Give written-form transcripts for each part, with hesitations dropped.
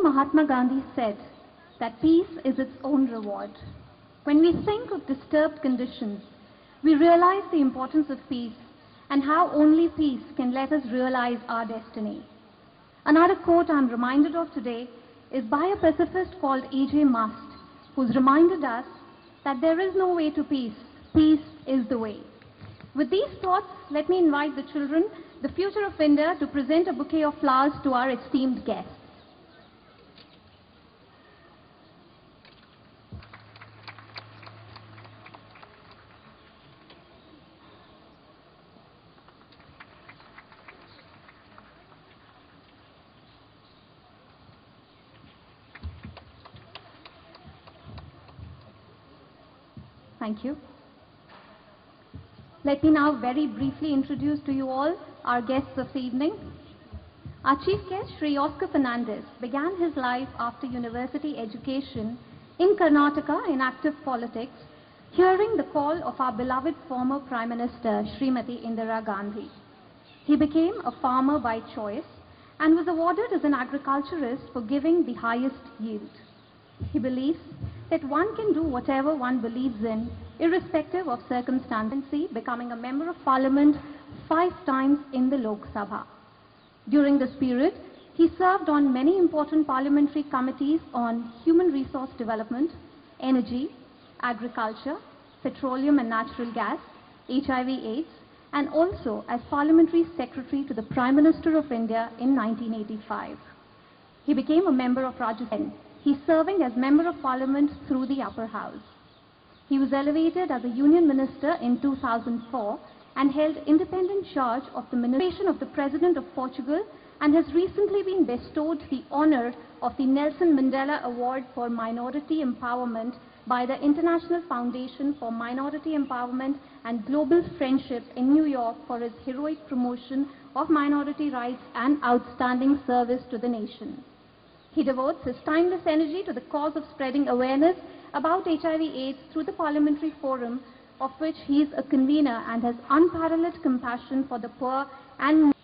Mahatma Gandhi said that peace is its own reward. When we think of disturbed conditions, we realize the importance of peace and how only peace can let us realize our destiny. Another quote I'm reminded of today is by a pacifist called A.J. Mast, who's reminded us that there is no way to peace. Peace is the way. With these thoughts, let me invite the children, the future of India, to present a bouquet of flowers to our esteemed guests. Thank you. Let me now very briefly introduce to you all our guests this evening. Our chief guest, Sri Oscar Fernandez, began his life after university education in Karnataka in active politics, hearing the call of our beloved former Prime Minister, Srimati Indira Gandhi. He became a farmer by choice and was awarded as an agriculturist for giving the highest yield. He believes that one can do whatever one believes in, irrespective of circumstance, becoming a member of parliament 5 times in the Lok Sabha. During this period, he served on many important parliamentary committees on human resource development, energy, agriculture, petroleum and natural gas, HIV/AIDS, and also as parliamentary secretary to the Prime Minister of India in 1985. He became a member of Rajasthan. He's serving as Member of Parliament through the Upper House. He was elevated as a Union Minister in 2004 and held independent charge of the Ministration of the President of Portugal, and has recently been bestowed the honor of the Nelson Mandela Award for Minority Empowerment by the International Foundation for Minority Empowerment and Global Friendship in New York for his heroic promotion of minority rights and outstanding service to the nation. He devotes his timeless energy to the cause of spreading awareness about HIV/AIDS through the Parliamentary Forum, of which he is a convener, and has unparalleled compassion for the poor and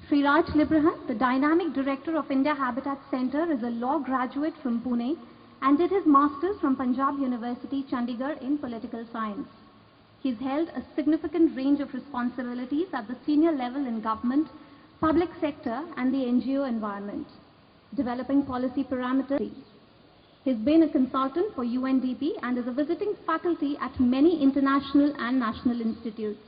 Sri Raj Librahan, the Dynamic Director of India Habitat Centre, is a law graduate from Pune and did his Masters from Punjab University, Chandigarh in Political Science. He's held a significant range of responsibilities at the senior level in government, public sector and the NGO environment, developing policy parameters. He's been a consultant for UNDP and is a visiting faculty at many international and national institutes.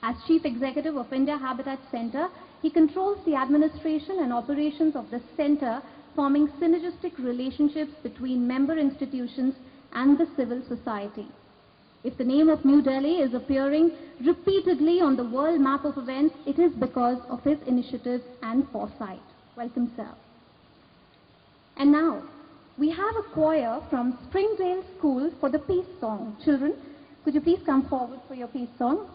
As Chief Executive of India Habitat Centre, he controls the administration and operations of the centre, forming synergistic relationships between member institutions and the civil society. If the name of New Delhi is appearing repeatedly on the world map of events, it is because of his initiative and foresight. Welcome, sir. And now, we have a choir from Springdale School for the peace song. Children, could you please come forward for your peace song?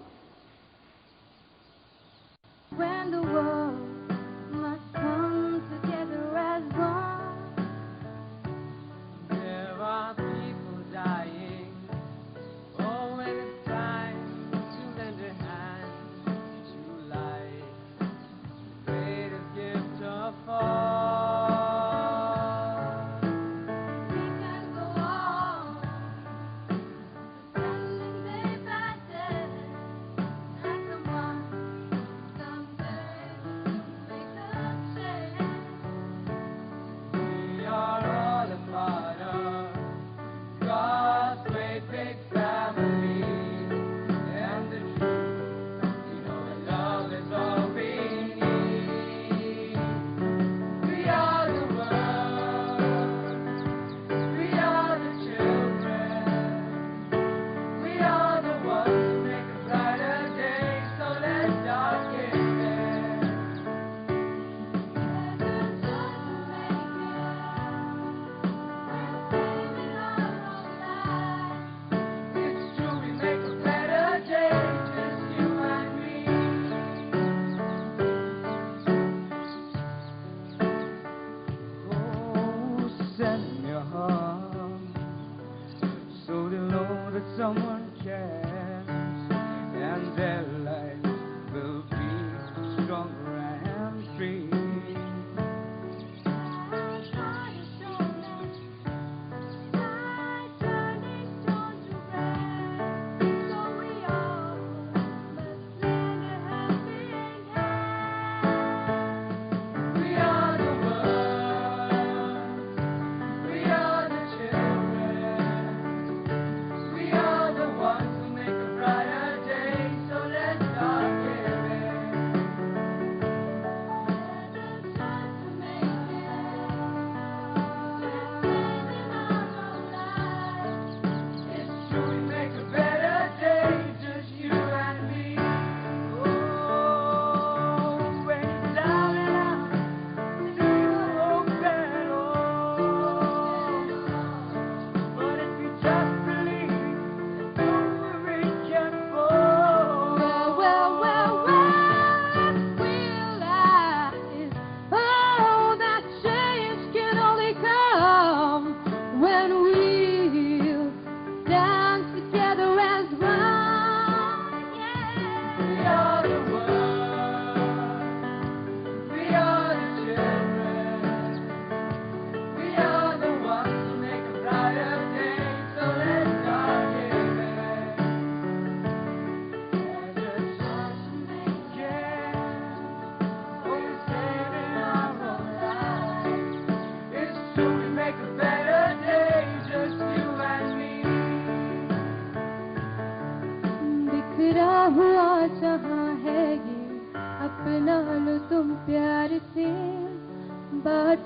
When the world must come together as one, there are people dying. Oh, when it's time to lend a hand to life, the greatest gift of all. We can go on, pretending day by day, and someone someday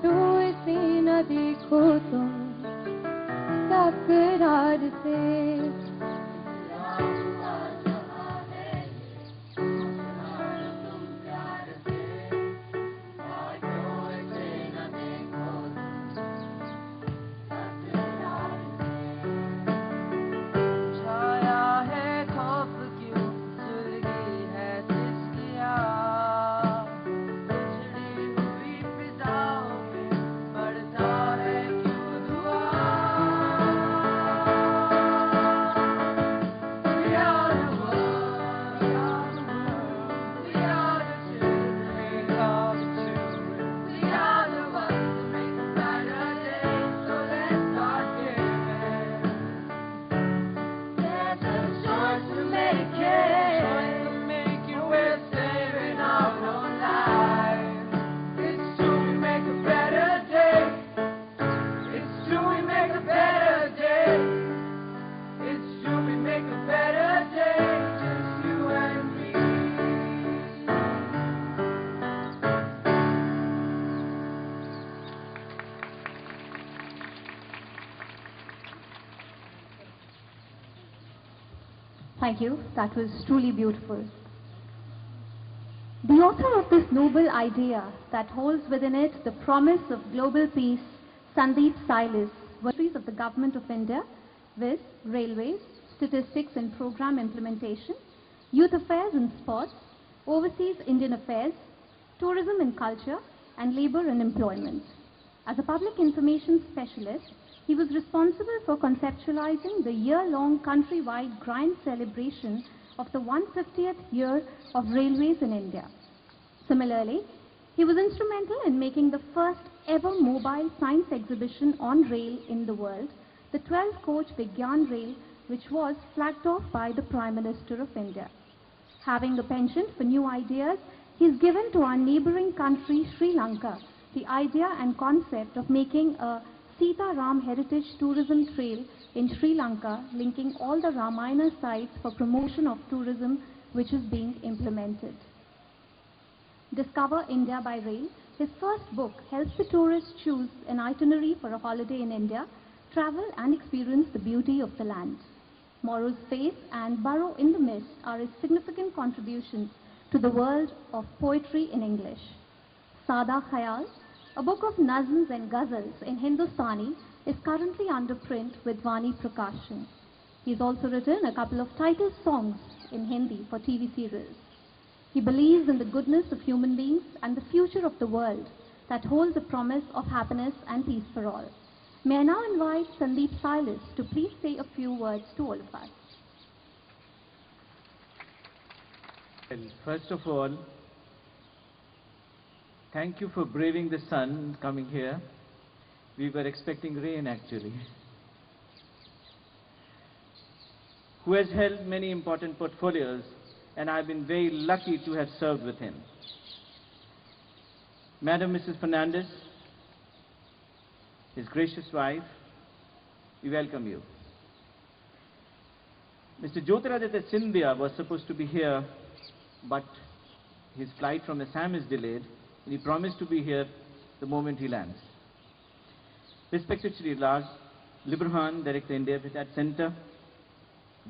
तो इसे न देखो तुम तकरार से। Thank you. That was truly beautiful. The author of this noble idea that holds within it the promise of global peace, Sandeep Silas, Secretaries of the Government of India with Railways, Statistics and Program Implementation, Youth Affairs and Sports, Overseas Indian Affairs, Tourism and Culture, and Labour and Employment. As a public information specialist, he was responsible for conceptualizing the year-long countrywide grand celebration of the 150th year of railways in India. Similarly, he was instrumental in making the first ever mobile science exhibition on rail in the world, the 12-coach Vigyan Rail, which was flagged off by the Prime Minister of India. Having a penchant for new ideas, he has given to our neighboring country, Sri Lanka, the idea and concept of making a Sita Ram Heritage Tourism Trail in Sri Lanka, linking all the Ramayana sites for promotion of tourism, which is being implemented. Discover India by Rail, his first book, helps the tourist choose an itinerary for a holiday in India, travel and experience the beauty of the land. Morrow's Face and Burrow in the Mist are his significant contributions to the world of poetry in English. Sada Khayal, a book of nazms and ghazals in Hindustani, is currently under print with Vani Prakashan. He has also written a couple of title songs in Hindi for TV serials. He believes in the goodness of human beings and the future of the world that holds a promise of happiness and peace for all. May I now invite Sandeep Silas to please say a few words to all of us. Well, first of all, thank you for braving the sun coming here. We were expecting rain actually. Who has held many important portfolios, and I've been very lucky to have served with him. Madam Mrs. Fernandez, his gracious wife, we welcome you. Mr. Jyotiraditya Scindia was supposed to be here, but his flight from Assam is delayed, and he promised to be here the moment he lands. Respected Shri Raj Librhan, Director India Habitat Center,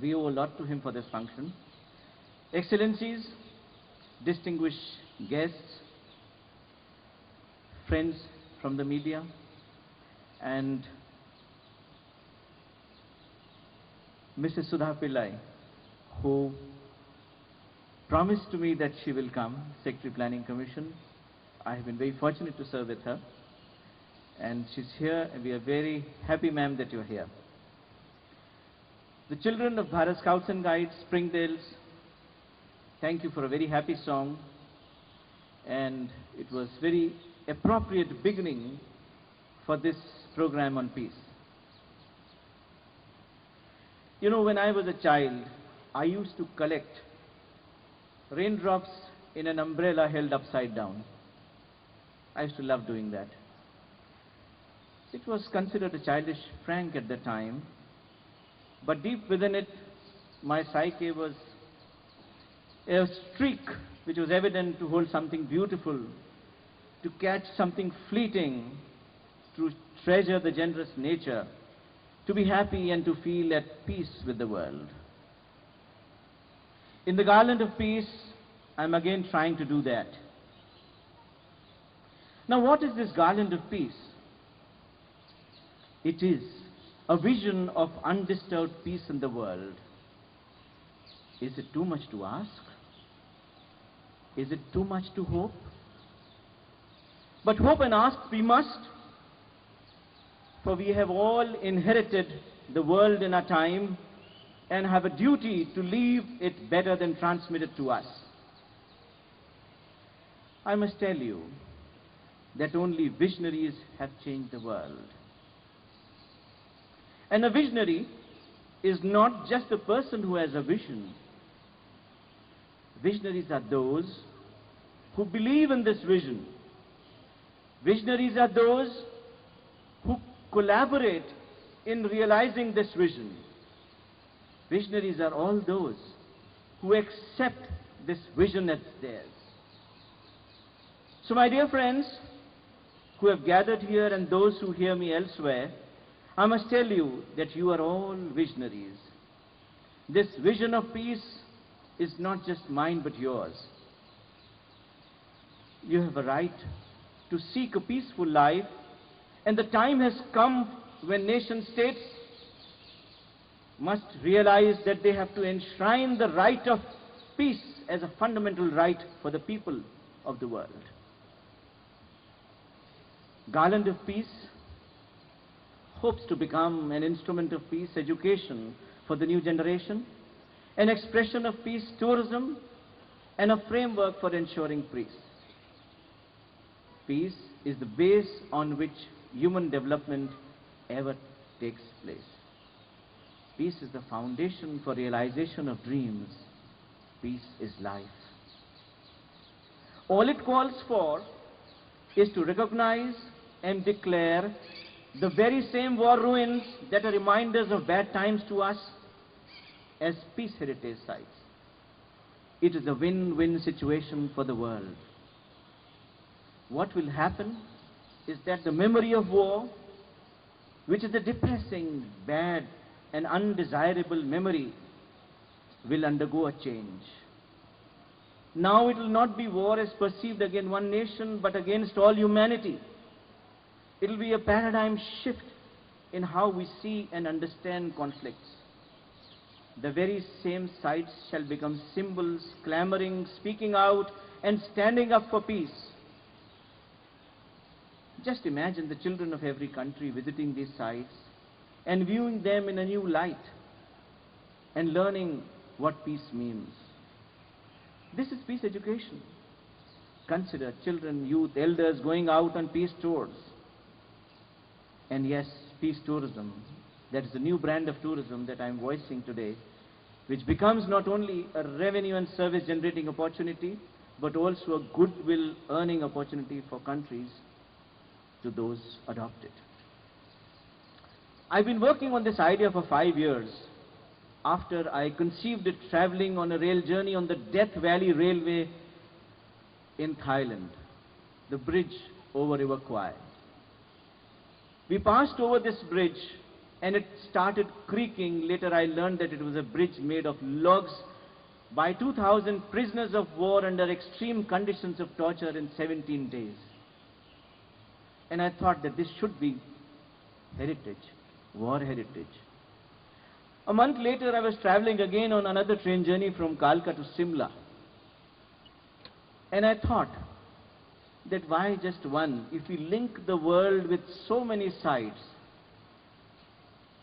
we owe a lot to him for this function. Excellencies, distinguished guests, friends from the media, and Mrs. Sudha Pillai, who promised to me that she will come, Secretary Planning Commission. I have been very fortunate to serve with her, and she's here, and we are very happy, ma'am, that you're here. The children of Bharat Scouts and Guides, Springdales, thank you for a very happy song, and it was very appropriate beginning for this program on peace. You know, when I was a child, I used to collect raindrops in an umbrella held upside down. I used to love doing that. It was considered a childish prank at the time, but deep within it, my psyche was a streak which was evident to hold something beautiful, to catch something fleeting, to treasure the generous nature, to be happy and to feel at peace with the world. In the Garland of Peace, I'm again trying to do that. Now, what is this Garland of Peace? It is a vision of undisturbed peace in the world. Is it too much to ask? Is it too much to hope? But hope and ask we must, for we have all inherited the world in our time and have a duty to leave it better than transmit it to us. I must tell you that only visionaries have changed the world. And a visionary is not just a person who has a vision. Visionaries are those who believe in this vision. Visionaries are those who collaborate in realizing this vision. Visionaries are all those who accept this vision as theirs. So, my dear friends who have gathered here and those who hear me elsewhere, I must tell you that you are all visionaries. This vision of peace is not just mine but yours. You have a right to seek a peaceful life, and the time has come when nation states must realize that they have to enshrine the right of peace as a fundamental right for the people of the world. Garland of Peace hopes to become an instrument of peace education for the new generation, an expression of peace tourism, and a framework for ensuring peace. Peace is the base on which human development ever takes place. Peace is the foundation for realization of dreams. Peace is life. All it calls for is to recognize and declare the very same war ruins that are reminders of bad times to us as peace heritage sites. It is a win-win situation for the world. What will happen is that the memory of war, which is a depressing, bad, and undesirable memory, will undergo a change. Now it will not be war as perceived against one nation, but against all humanity. It will be a paradigm shift in how we see and understand conflicts. The very same sites shall become symbols, clamoring, speaking out, and standing up for peace. Just imagine the children of every country visiting these sites and viewing them in a new light and learning what peace means. This is peace education. Consider children, youth, elders going out on peace tours. And yes, peace tourism, that is the new brand of tourism that I am voicing today, which becomes not only a revenue and service generating opportunity, but also a goodwill earning opportunity for countries to those adopted. I've been working on this idea for 5 years after I conceived it traveling on a rail journey on the Death Valley Railway in Thailand, the bridge over River Kwai. We passed over this bridge and it started creaking. Later I learned that it was a bridge made of logs by 2,000 prisoners of war under extreme conditions of torture in 17 days. And I thought that this should be heritage, war heritage. A month later I was traveling again on another train journey from Kalka to Simla. And I thought that why just one? If we link the world with so many sites,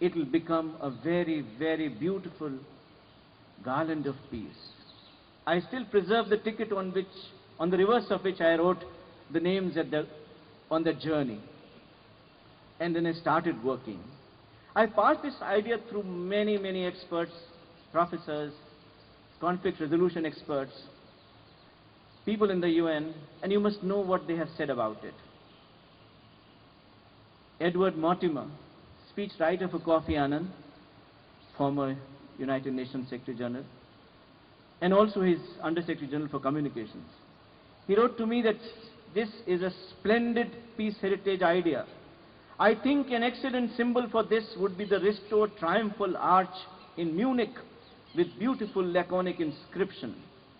it will become a very, very beautiful garland of peace. I still preserve the ticket on the reverse of which I wrote the names on the journey. And then I started working. I passed this idea through many, many experts, professors, conflict resolution experts, people in the UN, and you must know what they have said about it. Edward Mortimer, speechwriter for Kofi Annan, former United Nations Secretary General, and also his Under-Secretary General for Communications. He wrote to me that this is a splendid peace heritage idea, I think an excellent symbol for this would be the restored triumphal arch in Munich with beautiful laconic inscription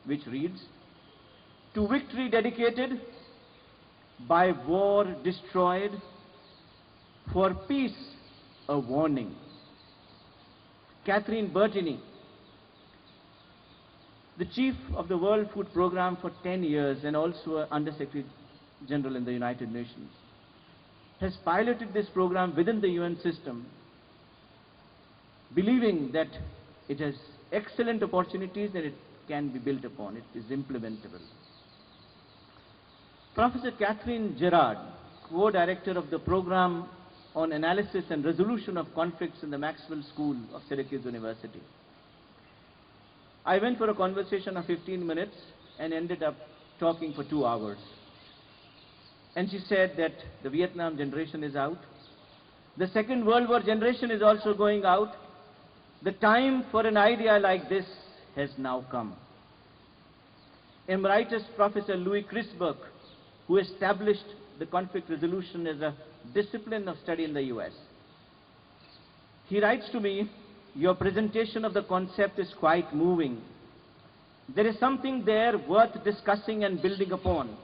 which reads, "To victory dedicated, by war destroyed, for peace a warning." Catherine Bertini, the chief of the World Food Program for 10 years and also an Under-Secretary General in the United Nations, has piloted this program within the UN system, believing that it has excellent opportunities and it can be built upon, it is implementable. Professor Catherine Gerard, co-director of the program on analysis and resolution of conflicts in the Maxwell School of Syracuse University. I went for a conversation of 15 minutes and ended up talking for 2 hours. And she said that the Vietnam generation is out. The Second World War generation is also going out. The time for an idea like this has now come. Emeritus Professor Louis Crisberg, who established the conflict resolution as a discipline of study in the US. He writes to me, "Your presentation of the concept is quite moving. There is something there worth discussing and building upon.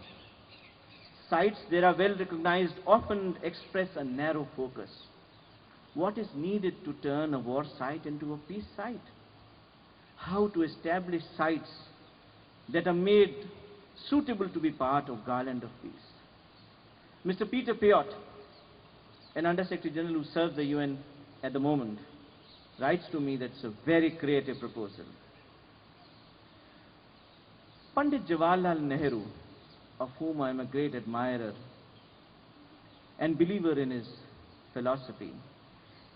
Sites there are well recognized often express a narrow focus. What is needed to turn a war site into a peace site? How to establish sites that are made suitable to be part of Garland of Peace?" Mr. Peter Piot, an Under-Secretary General who serves the UN at the moment, writes to me that it's a very creative proposal. Pandit Jawaharlal Nehru, of whom I am a great admirer and believer in his philosophy,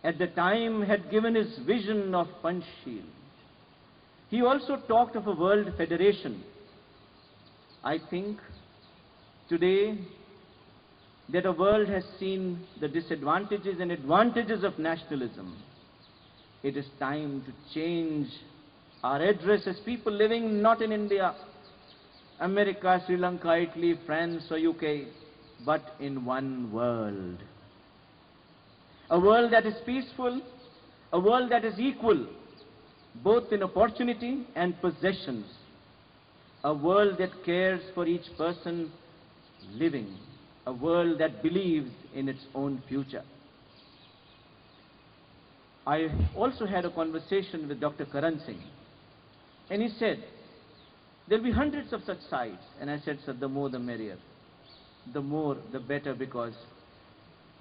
at the time had given his vision of Panchsheel. He also talked of a world federation. I think today that the world has seen the disadvantages and advantages of nationalism. It is time to change our address as people living not in India, America, Sri Lanka, Italy, France or UK, but in one world. A world that is peaceful, a world that is equal, both in opportunity and possessions. A world that cares for each person living. A world that believes in its own future. I also had a conversation with Dr. Karan Singh, and he said, there'll be hundreds of such sites. And I said, sir, the more the merrier. The more the better, because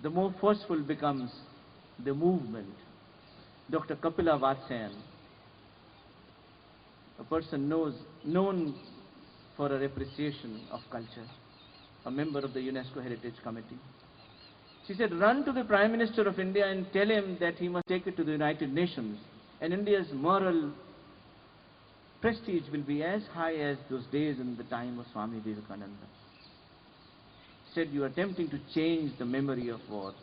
the more forceful becomes the movement. Dr. Kapila Vatsyayan, a person known for her appreciation of culture, a member of the UNESCO Heritage Committee. She said, run to the Prime Minister of India and tell him that he must take it to the United Nations, and India's moral prestige will be as high as those days in the time of Swami Vivekananda. She said, you are attempting to change the memory of war.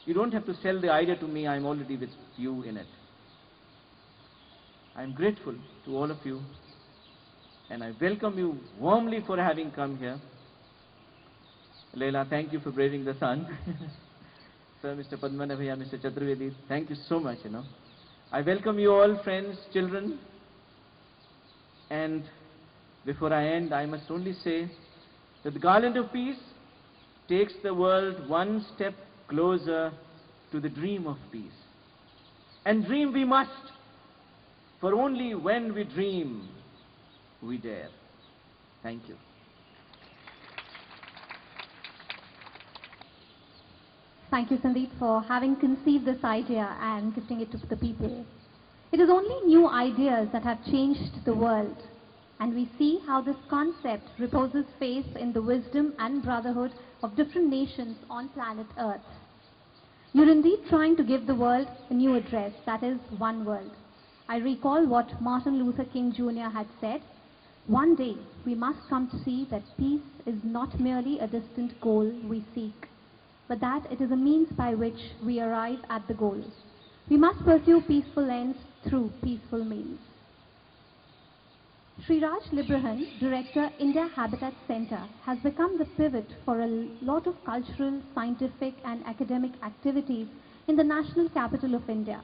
You don't have to sell the idea to me, I'm already with you in it. I'm grateful to all of you, and I welcome you warmly for having come here. Leila, thank you for braving the sun. Sir, Mr. Padmana Bhaiya, Mr. Chaturvedi, thank you so much, I welcome you all, friends, children. And before I end, I must only say that the Garland of Peace takes the world one step closer to the dream of peace. And dream we must, for only when we dream, we dare. Thank you. Thank you, Sandeep, for having conceived this idea and gifting it to the people. It is only new ideas that have changed the world, and we see how this concept reposes faith in the wisdom and brotherhood of different nations on planet Earth. You're indeed trying to give the world a new address, that is, one world. I recall what Martin Luther King Jr. had said, one day we must come to see that peace is not merely a distant goal we seek, but that it is a means by which we arrive at the goal. We must pursue peaceful ends through peaceful means. Sri Raj Librahan, Director, India Habitat Center, has become the pivot for a lot of cultural, scientific and academic activities in the national capital of India.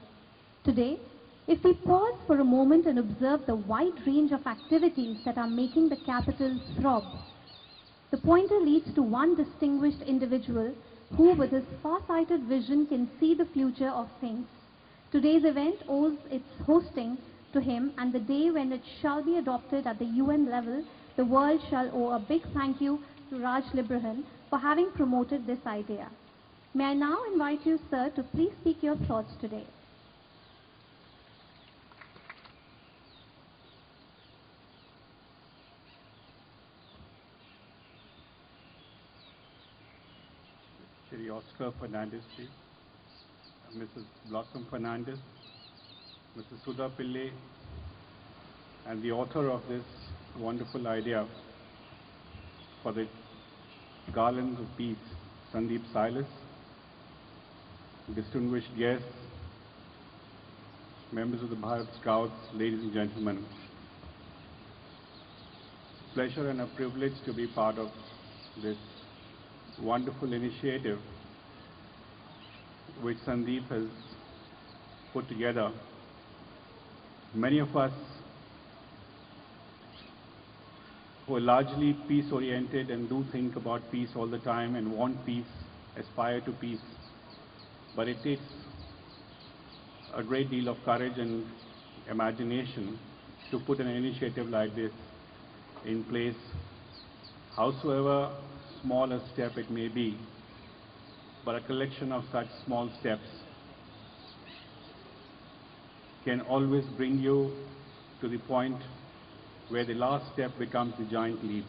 Today, if we pause for a moment and observe the wide range of activities that are making the capital throb, the pointer leads to one distinguished individual who, with his far-sighted vision, can see the future of things. Today's event owes its hosting to him, and the day when it shall be adopted at the UN level, the world shall owe a big thank you to Raj Librahan for having promoted this idea. May I now invite you, sir, to please speak your thoughts today. Shri Oscar Fernandez, please. Mrs. Blossom Fernandez, Mrs. Sudha Pillai, and the author of this wonderful idea for the Garland of Peace, Sandeep Silas, distinguished guests, members of the Bharat Scouts, ladies and gentlemen. Pleasure and a privilege to be part of this wonderful initiative which Sandeep has put together. Many of us who are largely peace-oriented and do think about peace all the time and want peace, aspire to peace, but it takes a great deal of courage and imagination to put an initiative like this in place, howsoever small a step it may be, but a collection of such small steps can always bring you to the point where the last step becomes the giant leap.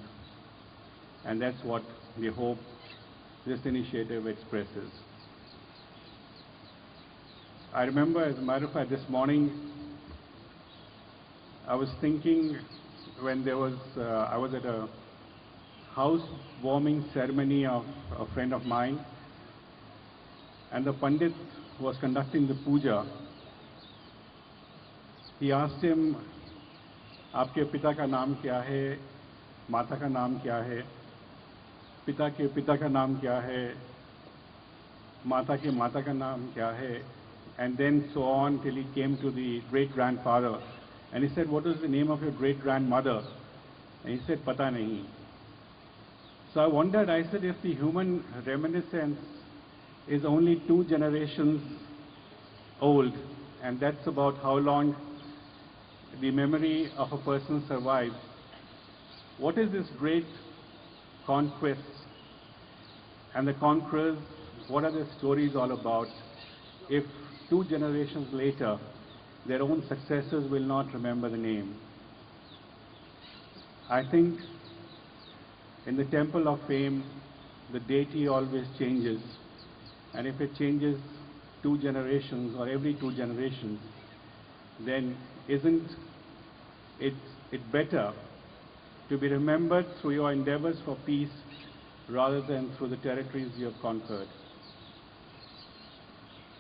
And that's what we hope this initiative expresses. I remember, as a matter of fact, this morning, I was thinking when there was, I was at a housewarming ceremony of a friend of mine, and the Pandit was conducting the puja. He asked him, आपके पिता का नाम क्या है, माता का नाम क्या है, पिता के पिता का नाम क्या है, माता के माता का नाम क्या है, and then so on till he came to the great-grandfather. And he said, what is the name of your great-grandmother? And he said, pata nahi. So I wondered, I said, if the human reminiscence is only 2 generations old, and that's about how long the memory of a person survives, what is this great conquest? And the conquerors, what are their stories all about? If 2 generations later, their own successors will not remember the name. I think in the temple of fame, the deity always changes. And if it changes 2 generations or every 2 generations, then isn't it better to be remembered through your endeavors for peace rather than through the territories you have conquered?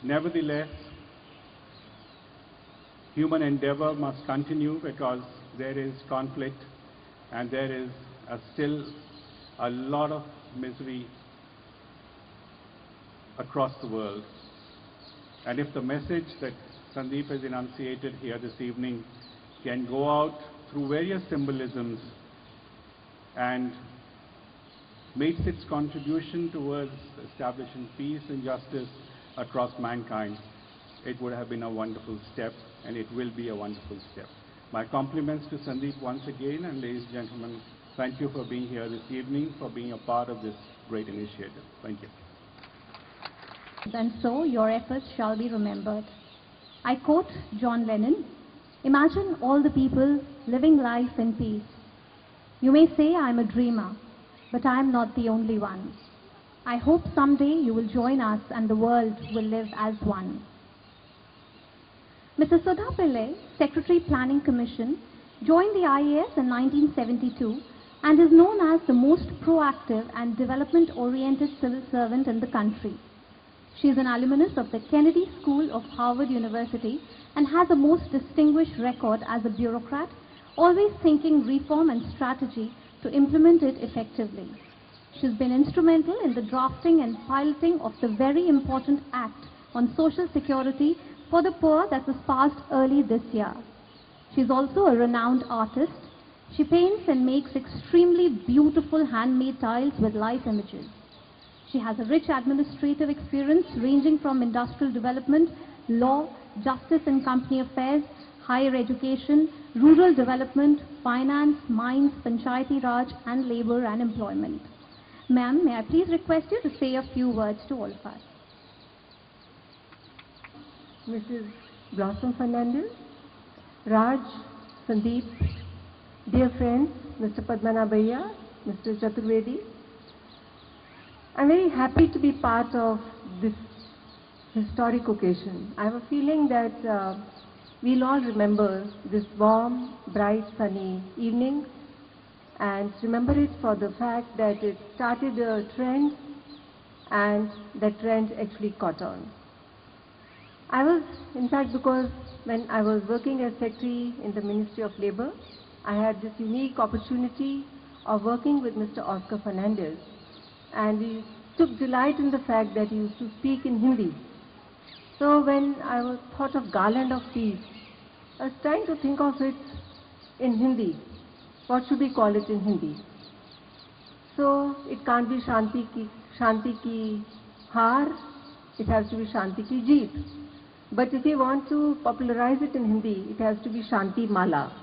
Nevertheless, human endeavor must continue because there is conflict and there is still a lot of misery across the world. And if the message that Sandeep has enunciated here this evening can go out through various symbolisms and makes its contribution towards establishing peace and justice across mankind, it would have been a wonderful step, and it will be a wonderful step. My compliments to Sandeep once again, and ladies and gentlemen, thank you for being here this evening, for being a part of this great initiative. Thank you. And so your efforts shall be remembered. I quote John Lennon, "Imagine all the people living life in peace. You may say I'm a dreamer, but I'm not the only one. I hope someday you will join us and the world will live as one." Mrs. Sudha Pillai, Secretary Planning Commission, joined the IAS in 1972 and is known as the most proactive and development-oriented civil servant in the country. She is an alumnus of the Kennedy School of Harvard University and has a most distinguished record as a bureaucrat always thinking reform and strategy to implement it effectively. She's been instrumental in the drafting and piloting of the very important Act on Social Security for the Poor that was passed early this year. She's also a renowned artist. She paints and makes extremely beautiful handmade tiles with life images. She has a rich administrative experience ranging from industrial development, law, justice and company affairs, higher education, rural development, finance, mines, panchayati raj, and labor and employment. Ma'am, may I please request you to say a few words to all of us? Mrs. Blossom Fernandez, Raj, Sandeep, dear friends, Mr. Padmanabhaiya, Mr. Chaturvedi, I'm very happy to be part of this historic occasion. I have a feeling that we'll all remember this warm, bright, sunny evening and remember it for the fact that it started a trend and that trend actually caught on. I was, in fact, because when I was working as secretary in the Ministry of Labour, I had this unique opportunity of working with Mr. Oscar Fernandez, and we took delight in the fact that he used to speak in Hindi. So when I was thought of Garland of Peace, I was trying to think of it in Hindi. What should we call it in Hindi? So it can't be Shanti ki Har, it has to be Shanti ki Jeet. But if you want to popularize it in Hindi, it has to be Shanti Mala.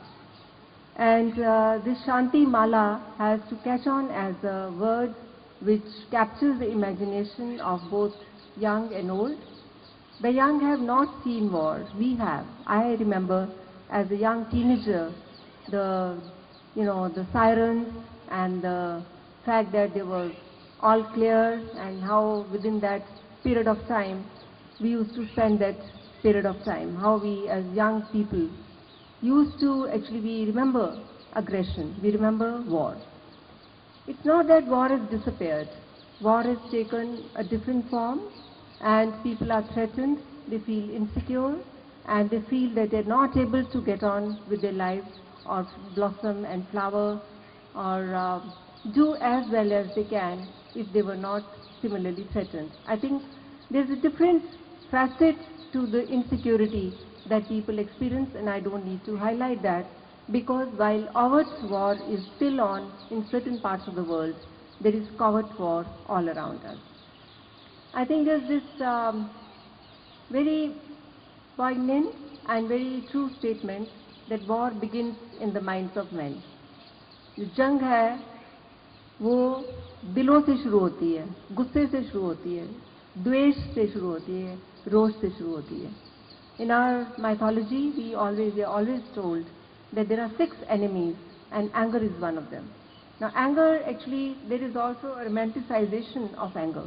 And this Shanti Mala has to catch on as a word which captures the imagination of both young and old. The young have not seen war, we have. I remember as a young teenager, the sirens and the fact that they were all clear and how within that period of time, we used to spend that period of time, how we as young people used to actually, we remember aggression, we remember war. It's not that war has disappeared. War has taken a different form and people are threatened, they feel insecure and they feel that they're not able to get on with their lives or blossom and flower or do as well as they can if they were not similarly threatened. I think there's a different facet to the insecurity that people experience, and I don't need to highlight that because while overt war is still on in certain parts of the world, there is covert war all around us. I think there's this very poignant and very true statement that war begins in the minds of men. जो जंग है वो दिलों से शुरू होती है, गुस्से से शुरू होती है, द्वेष से शुरू होती है, रोष से शुरू होती है. In our mythology, we are always told that there are 6 enemies and anger is one of them. Now anger, actually, there is also a romanticization of anger.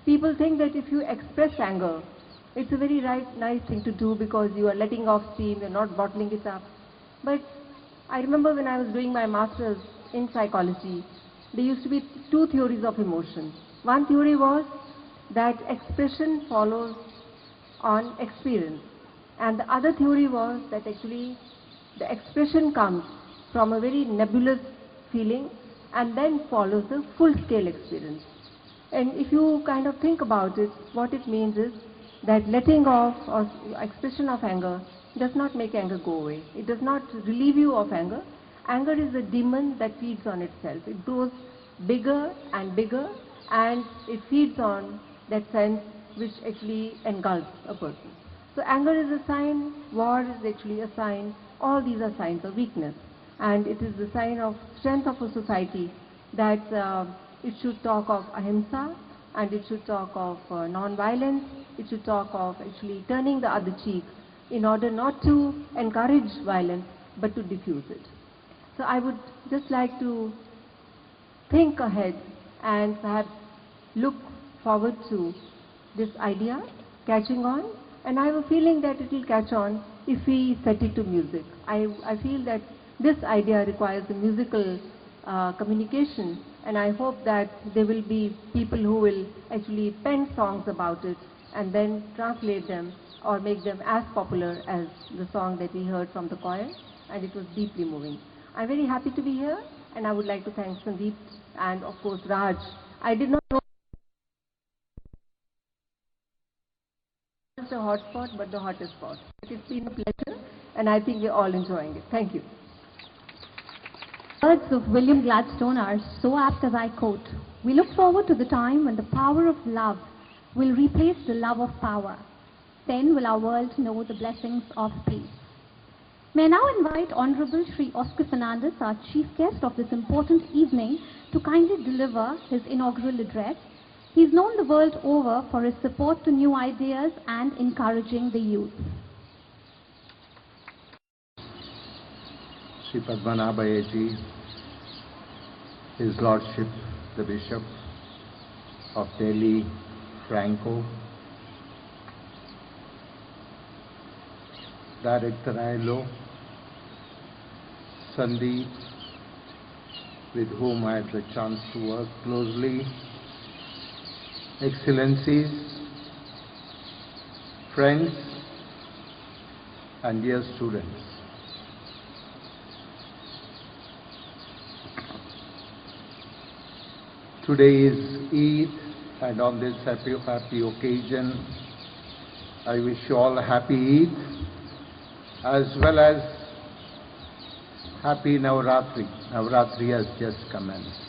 People think that if you express anger, it's a very nice thing to do because you are letting off steam, you're not bottling it up. But I remember when I was doing my master's in psychology, there used to be 2 theories of emotion. One theory was that expression follows on experience. And the other theory was that actually the expression comes from a very nebulous feeling and then follows the full-scale experience. And if you kind of think about it, what it means is that letting off or expression of anger does not make anger go away. It does not relieve you of anger. Anger is a demon that feeds on itself. It grows bigger and bigger and it feeds on that sense which actually engulfs a person. So anger is a sign, war is actually a sign, all these are signs of weakness. And it is the sign of strength of a society that it should talk of ahimsa and it should talk of non-violence, it should talk of actually turning the other cheek in order not to encourage violence but to diffuse it. So I would just like to think ahead and perhaps look forward to this idea catching on, and I have a feeling that it will catch on if we set it to music. I feel that this idea requires a musical communication, and I hope that there will be people who will actually pen songs about it and then translate them or make them as popular as the song that we heard from the choir. and it was deeply moving. I'm very happy to be here, and I would like to thank Sandeep and of course Raj. I did not know it's a hot spot, but the hottest spot. It has been a pleasure, and I think we're all enjoying it. Thank you. Words of William Gladstone are so apt as I quote, "We look forward to the time when the power of love will replace the love of power. Then will our world know the blessings of peace." May I now invite Honorable Shri Oscar Fernandez, our chief guest of this important evening, to kindly deliver his inaugural address. He is known the world over for his support to new ideas and encouraging the youth. Sri Padmanabhaya Ji, His Lordship the Bishop of Delhi, Franco, Director ILO, Sandeep, with whom I had the chance to work closely, Excellencies, friends, and dear students. Today is Eid, and on this happy occasion, I wish you all a happy Eid, as well as happy Navratri. Navratri has just commenced.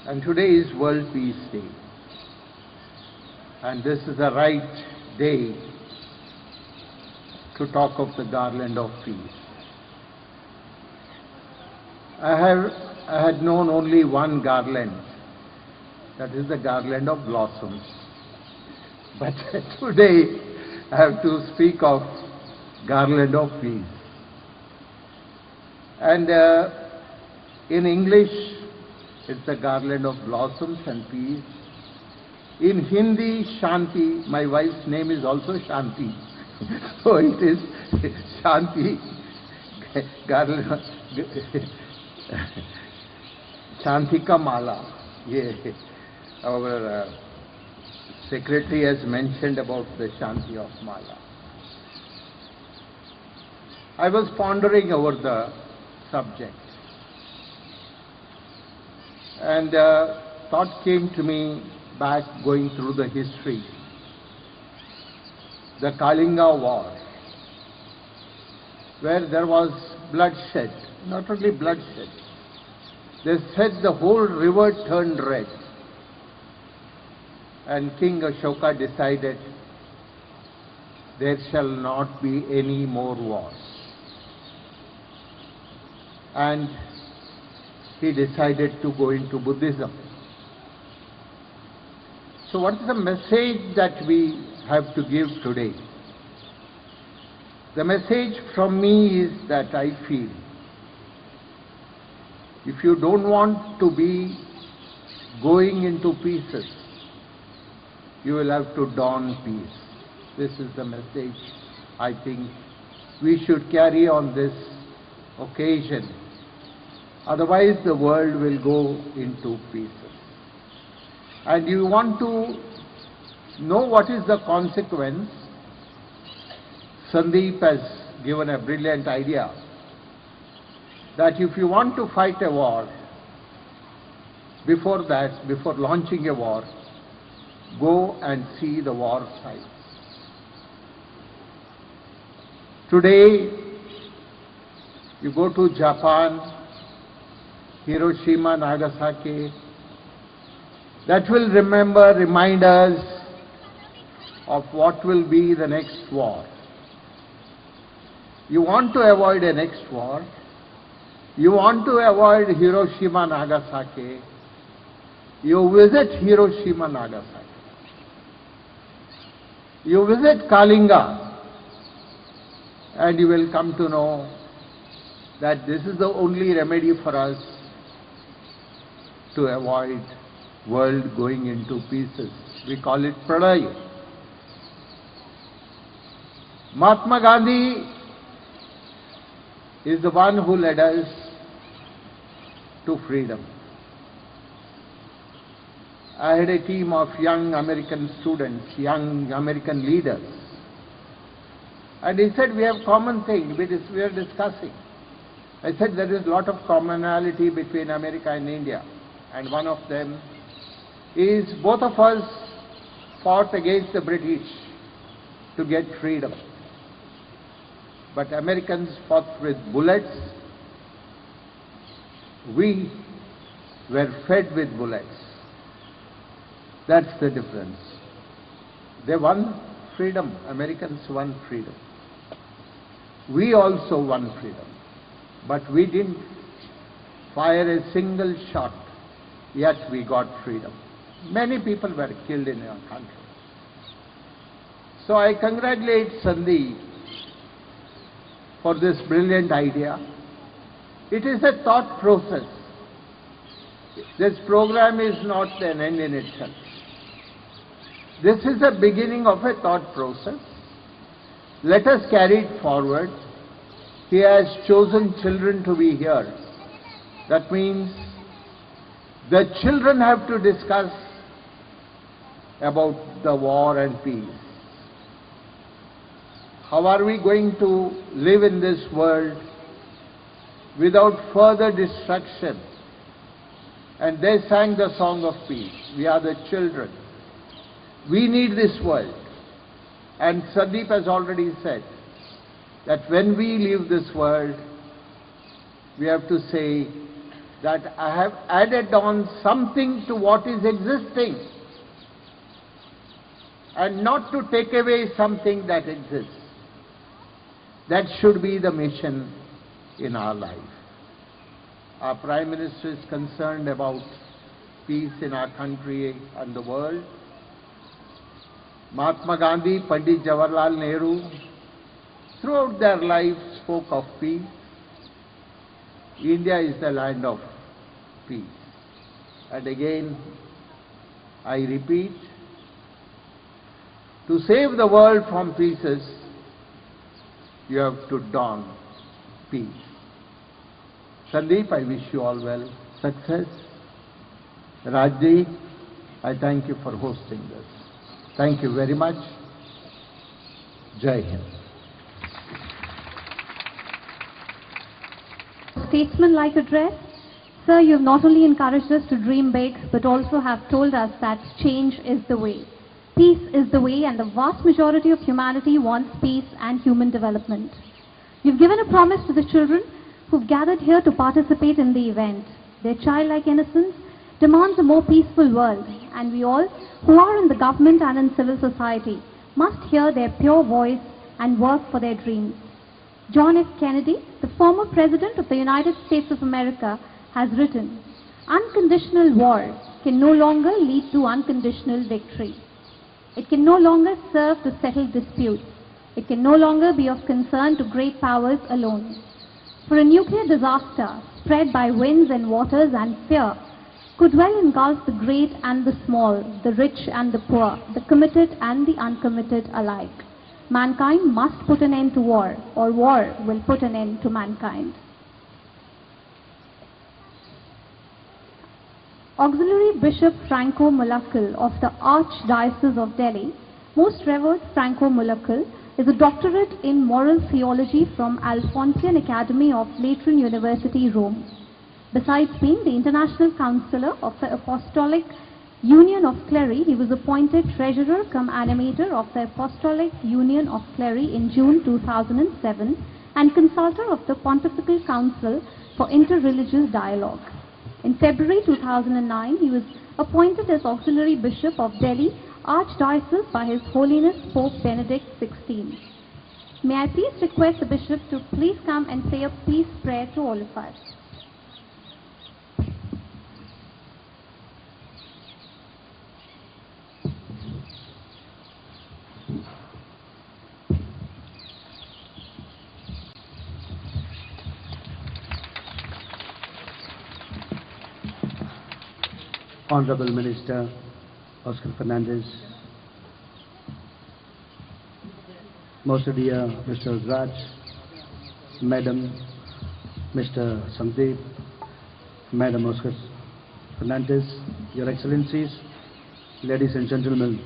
And today is World Peace Day. And this is the right day to talk of the garland of peace. I had known only one garland, that is the garland of blossoms. But today I have to speak of garland of peace. And in English, it's the garland of blossoms and peace. In Hindi, Shanti. My wife's name is also Shanti. So it is Shanti, garland, Shanti ka mala. Yeah. Our secretary has mentioned about the Shanti of mala. I was pondering over the subject, and thought came to me back going through the history. The Kalinga War, where there was bloodshed, not only bloodshed, they said the whole river turned red, and King Ashoka decided there shall not be any more wars. And he decided to go into Buddhism. So what is the message that we have to give today? The message from me is that I feel, if you don't want to be going into pieces, you will have to don peace. This is the message I think we should carry on this occasion. Otherwise the world will go into pieces. And you want to know what is the consequence. Sandeep has given a brilliant idea that if you want to fight a war, before that, before launching a war, go and see the war sites. Today, you go to Japan, Hiroshima, Nagasaki, that will remind us of what will be the next war. You want to avoid a next war, you want to avoid Hiroshima, Nagasaki, you visit Hiroshima, Nagasaki. You visit Kalinga, and you will come to know that this is the only remedy for us to avoid world going into pieces. We call it Pralaya. Mahatma Gandhi is the one who led us to freedom. I had a team of young American students, young American leaders, And he said, we have common thing, we are discussing. I said, there is a lot of commonality between America and India. And one of them is both of us fought against the British to get freedom. But Americans fought with bullets. We were fed with bullets. That's the difference. They won freedom. Americans won freedom. We also won freedom. But we didn't fire a single shot, yet we got freedom. Many people were killed in our country. So I congratulate Sandeep for this brilliant idea. It is a thought process. This program is not an end in itself. This is a beginning of a thought process. Let us carry it forward. He has chosen children to be here. That means the children have to discuss about the war and peace. How are we going to live in this world without further destruction? And they sang the song of peace. We are the children. We need this world. And Sandeep has already said that when we leave this world, we have to say that I have added on something to what is existing, and not to take away something that exists. That should be the mission in our life. Our Prime Minister is concerned about peace in our country and the world. Mahatma Gandhi, Pandit Jawaharlal Nehru, throughout their lives spoke of peace. India is the land of peace. And again, I repeat, to save the world from pieces, you have to don peace. Sandeep, I wish you all well, success. Rajji, I thank you for hosting this. Thank you very much. Jai Hind. Statesman-like address. Sir, you have not only encouraged us to dream big, but also have told us that change is the way. Peace is the way, and the vast majority of humanity wants peace and human development. You've given a promise to the children who've gathered here to participate in the event. Their childlike innocence demands a more peaceful world, and we all who are in the government and in civil society must hear their pure voice and work for their dreams. John F. Kennedy, the former President of the United States of America, has written, "Unconditional war can no longer lead to unconditional victory. It can no longer serve to settle disputes. It can no longer be of concern to great powers alone. For a nuclear disaster spread by winds and waters and fear could well engulf the great and the small, the rich and the poor, the committed and the uncommitted alike. Mankind must put an end to war, or war will put an end to mankind." Auxiliary Bishop Franco Mullakkal of the Archdiocese of Delhi, Most Revered Franco Mullakkal, is a doctorate in moral theology from Alphonsian Academy of Lateran University, Rome. Besides being the International Counselor of the Apostolic Union of Cleri, he was appointed Treasurer cum Animator of the Apostolic Union of Cleri in June 2007 and Consultor of the Pontifical Council for Interreligious Dialogue. In February 2009, he was appointed as Auxiliary Bishop of Delhi Archdiocese by His Holiness Pope Benedict XVI. May I please request the Bishop to please come and say a peace prayer to all of us. Honorable Minister Oscar Fernandez, most dear Mr. Raj, Madam, Mr. Sandeep, Madam Oscar Fernandez, Your Excellencies, ladies and gentlemen,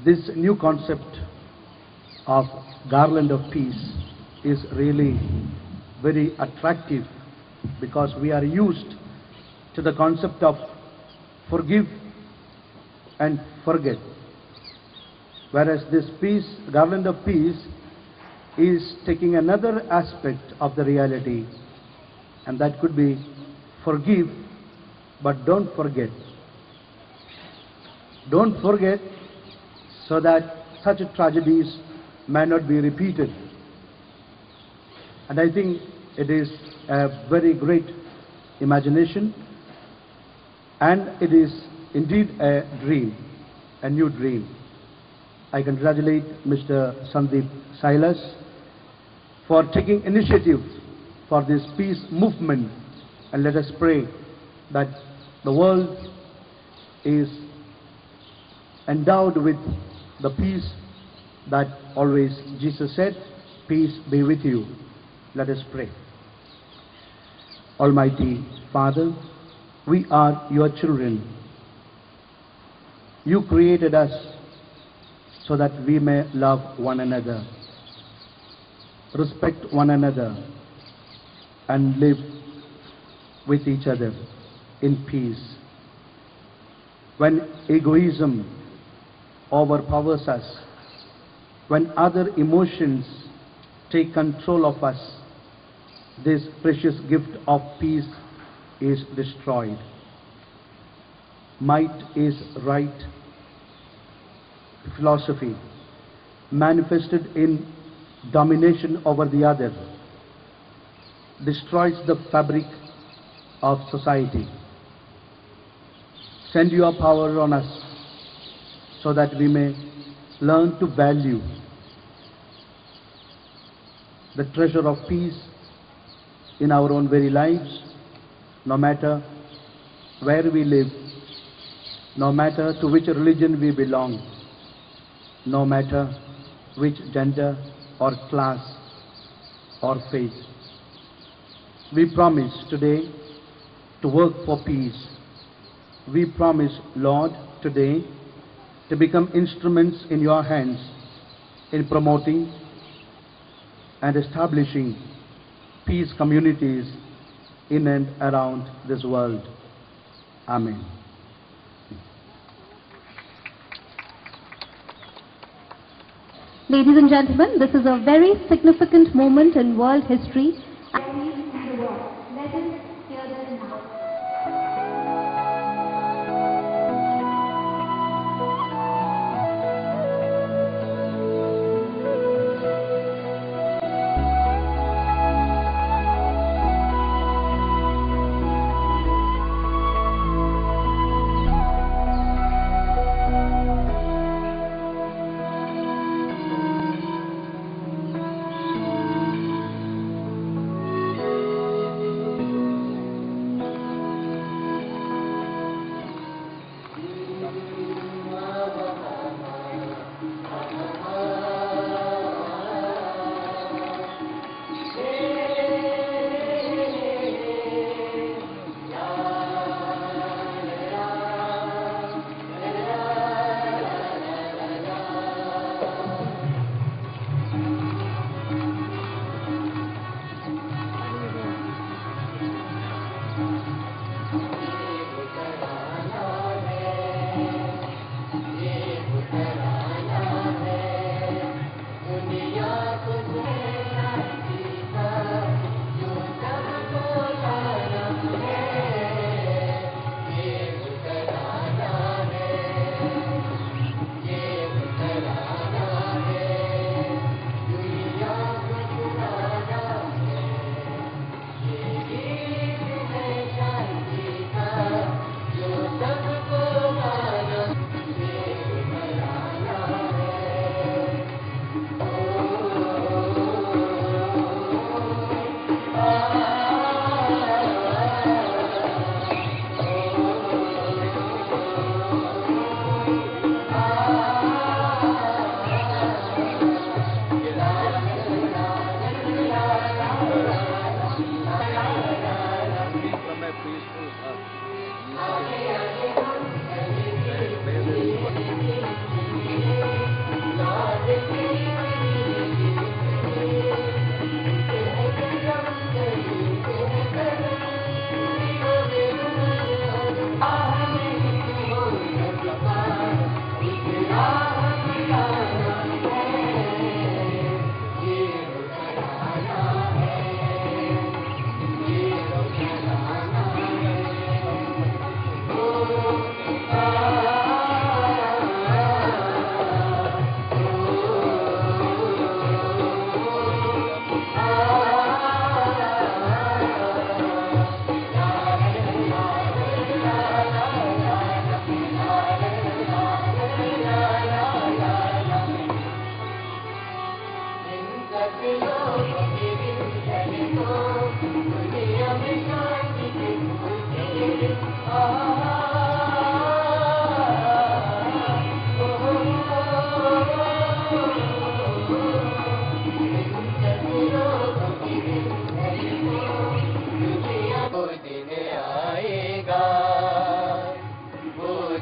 This new concept of Garland of Peace is really very attractive because we are used to the concept of forgive and forget. Whereas this peace, Garland of Peace, is taking another aspect of the reality, and that could be forgive, but don't forget. Don't forget so that such tragedies may not be repeated. And I think it is a very great imagination, and it is indeed a dream, a new dream. I congratulate Mr. Sandeep Silas for taking initiative for this peace movement, and let us pray that the world is endowed with the peace that always Jesus said, "Peace be with you." Let us pray. Almighty Father, we are your children. You created us so that we may love one another, respect one another, and live with each other in peace. When egoism overpowers us, when other emotions take control of us, this precious gift of peace is destroyed. Might is right philosophy, manifested in domination over the other, destroys the fabric of society. Send your power on us so that we may learn to value the treasure of peace in our own very lives, no matter where we live, no matter to which religion we belong, no matter which gender or class or faith. We promise today to work for peace. We promise, Lord, today to become instruments in your hands in promoting and establishing peace communities in and around this world. Amen. Ladies and gentlemen, this is a very significant moment in world history. Let us hear them now.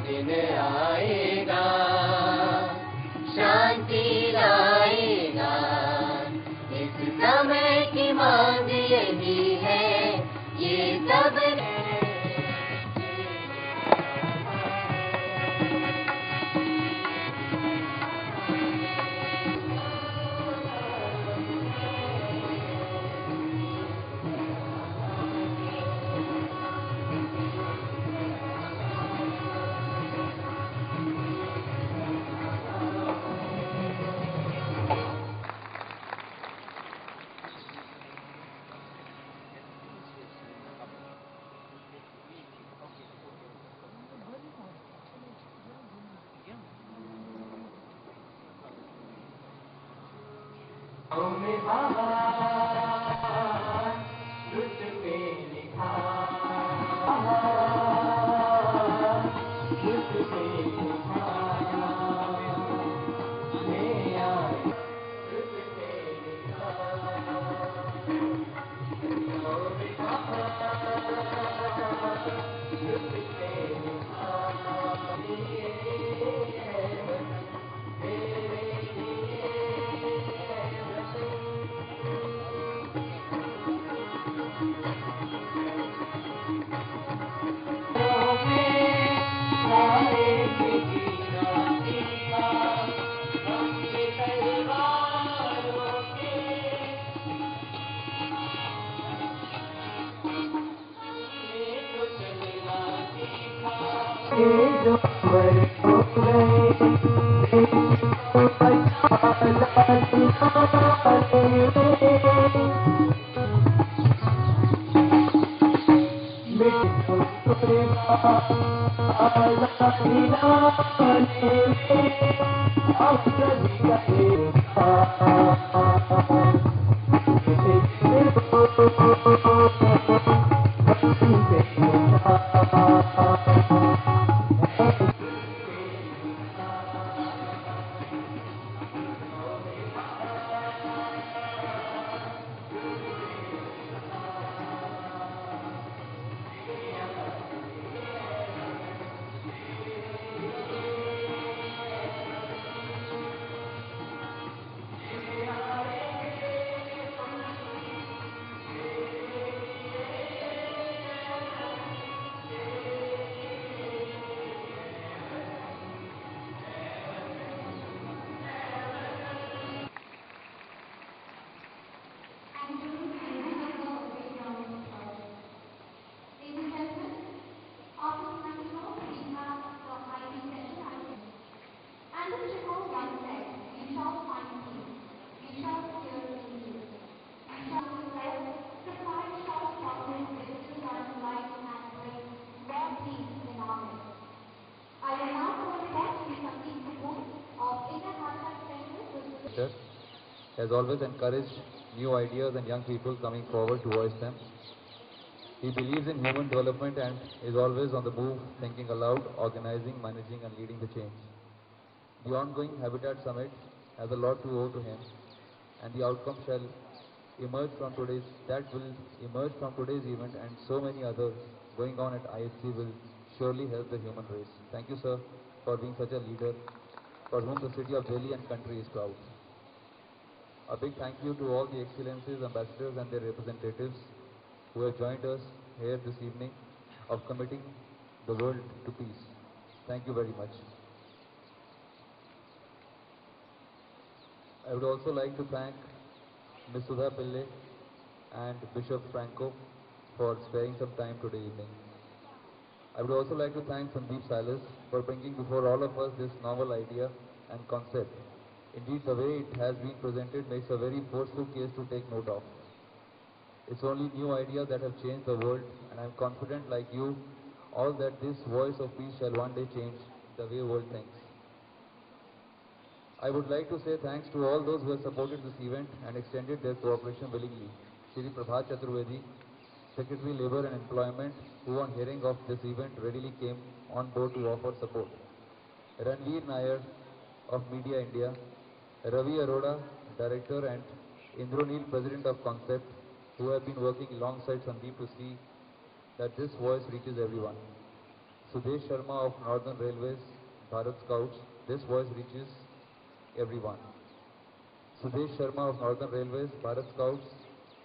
दिन आएगा, शांति लाएगा। इस समय की मांग यही है, ये सब has always encouraged new ideas and young people coming forward to voice them. He believes in human development and is always on the move, thinking aloud, organizing, managing and leading the change. The ongoing Habitat Summit has a lot to owe to him, and the outcome will emerge from today's event and so many others going on at IFC will surely help the human race. Thank you, sir, for being such a leader for whom the city of Delhi and country is proud. A big thank you to all the excellencies, ambassadors and their representatives who have joined us here this evening of committing the world to peace. Thank you very much. I would also like to thank Ms. Sudha Pillai and Bishop Franco for sparing some time today evening. I would also like to thank Sandeep Silas for bringing before all of us this novel idea and concept. Indeed, the way it has been presented makes a very forceful case to take note of. It's only new ideas that have changed the world, and I'm confident, like you, all that this voice of peace shall one day change the way world thinks. I would like to say thanks to all those who have supported this event and extended their cooperation willingly. Shri Prabhat Chaturvedi, Secretary Labour and Employment, who on hearing of this event readily came on board to offer support. Ranveer Nair of Media India, Ravi Arora, Director, and Indronil, President of Concept, who have been working alongside Sandeep to see that this voice reaches everyone. Sudesh Sharma of Northern Railways, Bharat Scouts. This voice reaches everyone. Sudesh Sharma of Northern Railways, Bharat Scouts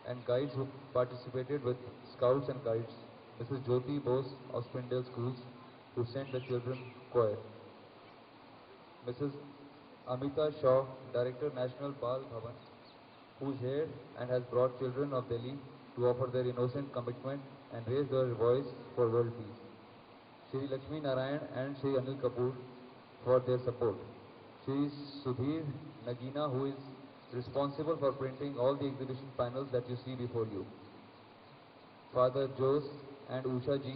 and Guides who participated with Scouts and Guides. Mrs. Jyoti Bose of Spindale Schools who sent the children choir. Mrs. Amita Shaw, Director National Bal Bhavan, who is here and has brought children of Delhi to offer their innocent commitment and raise their voice for world peace. Shri Lakshmi Narayan and Shri Anil Kapoor for their support. Shri Sudhir Nagina, who is responsible for printing all the exhibition panels that you see before you. Father Jose and Usha Ji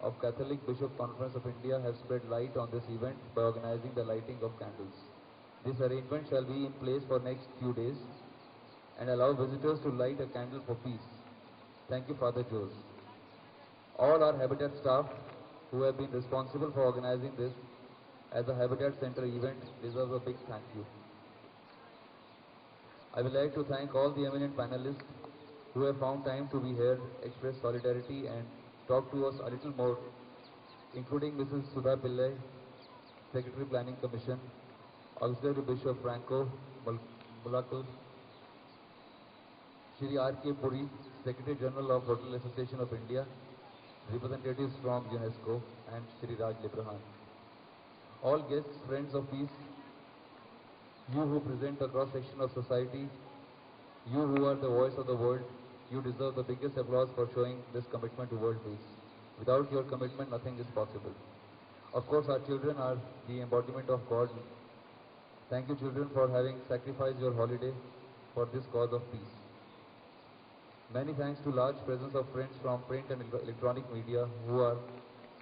of Catholic Bishop Conference of India have spread light on this event by organizing the lighting of candles. This arrangement shall be in place for next few days and allow visitors to light a candle for peace. Thank you, Father Jose. All our Habitat staff who have been responsible for organizing this as a Habitat Center event deserve a big thank you. I would like to thank all the eminent panelists who have found time to be here, express solidarity and talk to us a little more, including Mrs. Sudha Pillai, Secretary Planning Commission, Auxiliary Bishop Franco Mulakal, Shri R.K. Puri, Secretary General of Hotel Association of India, representatives from UNESCO, and Shri Raj Librahan. All guests, friends of peace, you who present the cross-section of society, you who are the voice of the world, you deserve the biggest applause for showing this commitment to world peace. Without your commitment, nothing is possible. Of course, our children are the embodiment of God. Thank you, children, for having sacrificed your holiday for this cause of peace. Many thanks to large presence of friends from print and electronic media who are